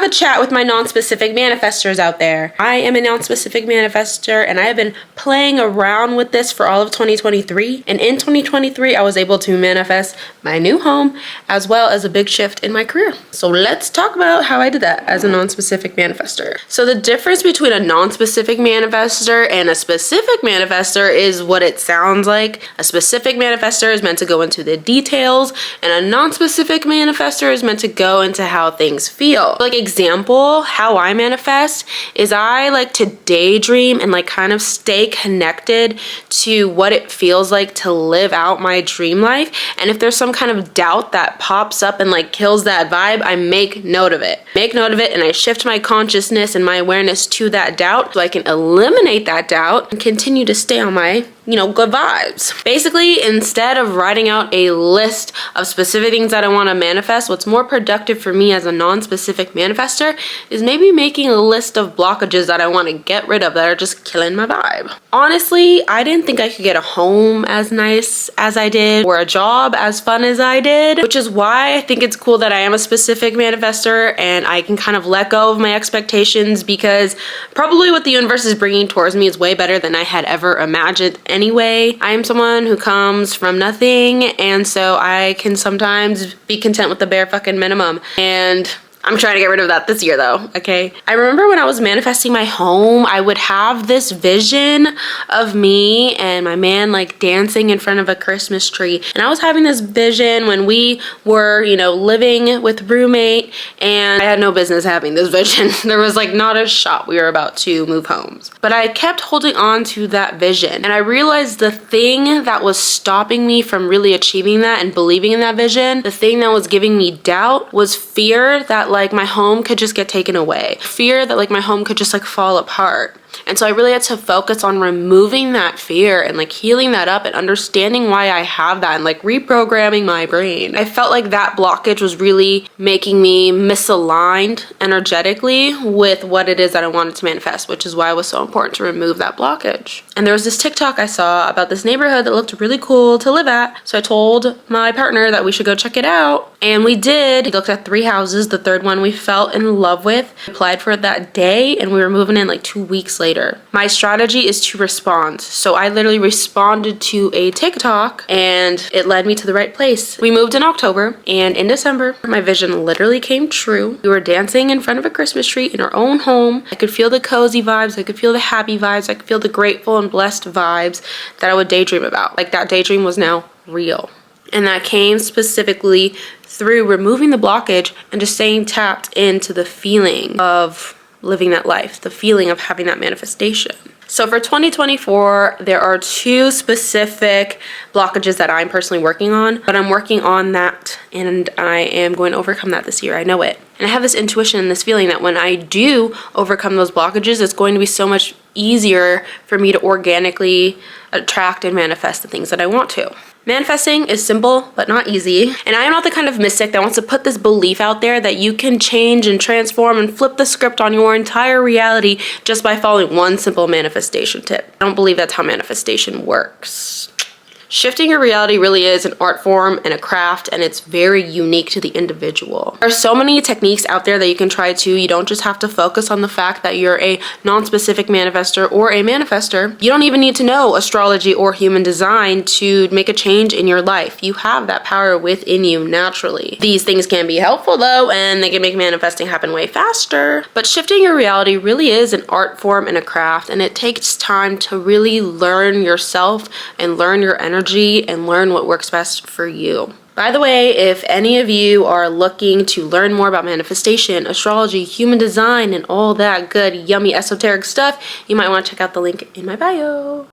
a chat with my non-specific manifestors out there. I am a non-specific manifestor, and I have been playing around with this for all of 2023. And in 2023, I was able to manifest my new home as well as a big shift in my career. So let's talk about how I did that as a non-specific manifestor. So the difference between a non-specific manifestor and a specific manifestor is what it sounds like. A specific manifestor is meant to go into the details, and a non-specific manifestor is meant to go into how things feel. Like example, how I manifest is I like to daydream and like kind of stay connected to what it feels like to live out my dream life. And if there's some kind of doubt that pops up and like kills that vibe, I make note of it. And I shift my consciousness and my awareness to that doubt so I can eliminate that doubt and continue to stay on my good vibes. Basically, instead of writing out a list of specific things that I want to manifest, what's more productive for me as a non-specific manifestor is maybe making a list of blockages that I want to get rid of that are just killing my vibe. Honestly, I didn't think I could get a home as nice as I did or a job as fun as I did, which is why I think it's cool that I am a specific manifestor and I can kind of let go of my expectations, because probably what the universe is bringing towards me is way better than I had ever imagined. Anyway, I am someone who comes from nothing, and so I can sometimes be content with the bare fucking minimum. And I'm trying to get rid of that this year though, okay? I remember when I was manifesting my home, I would have this vision of me and my man like dancing in front of a Christmas tree. And I was having this vision when we were, living with roommate, and I had no business having this vision. There was like not a shot we were about to move homes. But I kept holding on to that vision, and I realized the thing that was stopping me from really achieving that and believing in that vision, the thing that was giving me doubt, was fear that like my home could just get taken away. Fear that like my home could just like fall apart. And so I really had to focus on removing that fear and like healing that up and understanding why I have that and like reprogramming my brain. I felt like that blockage was really making me misaligned energetically with what it is that I wanted to manifest, which is why it was so important to remove that blockage. And there was this TikTok I saw about this neighborhood that looked really cool to live at. So I told my partner that we should go check it out. And we did. We looked at 3 houses. The third one we fell in love with. We applied for it that day, and we were moving in like 2 weeks later. My strategy is to respond. So I literally responded to a TikTok and it led me to the right place. We moved in October, and in December, my vision literally came true. We were dancing in front of a Christmas tree in our own home. I could feel the cozy vibes. I could feel the happy vibes. I could feel the grateful and blessed vibes that I would daydream about. Like that daydream was now real. And that came specifically through removing the blockage and just staying tapped into the feeling of living that life, the feeling of having that manifestation. So for 2024, there are 2 specific blockages that I'm personally working on, but I'm working on that and I am going to overcome that this year. I know it. And I have this intuition and this feeling that when I do overcome those blockages, it's going to be so much easier for me to organically attract and manifest the things that I want to. Manifesting is simple, but not easy. And I am not the kind of mystic that wants to put this belief out there that you can change and transform and flip the script on your entire reality just by following one simple manifestation tip. I don't believe that's how manifestation works. Shifting your reality really is an art form and a craft, and it's very unique to the individual. There are so many techniques out there that you can try too. You don't just have to focus on the fact that you're a non-specific manifestor or a manifestor. You don't even need to know astrology or human design to make a change in your life. You have that power within you naturally. These things can be helpful though, and they can make manifesting happen way faster. But shifting your reality really is an art form and a craft, and it takes time to really learn yourself and learn your energy and learn what works best for you. By the way, if any of you are looking to learn more about manifestation, astrology, human design, and all that good, yummy, esoteric stuff, you might want to check out the link in my bio.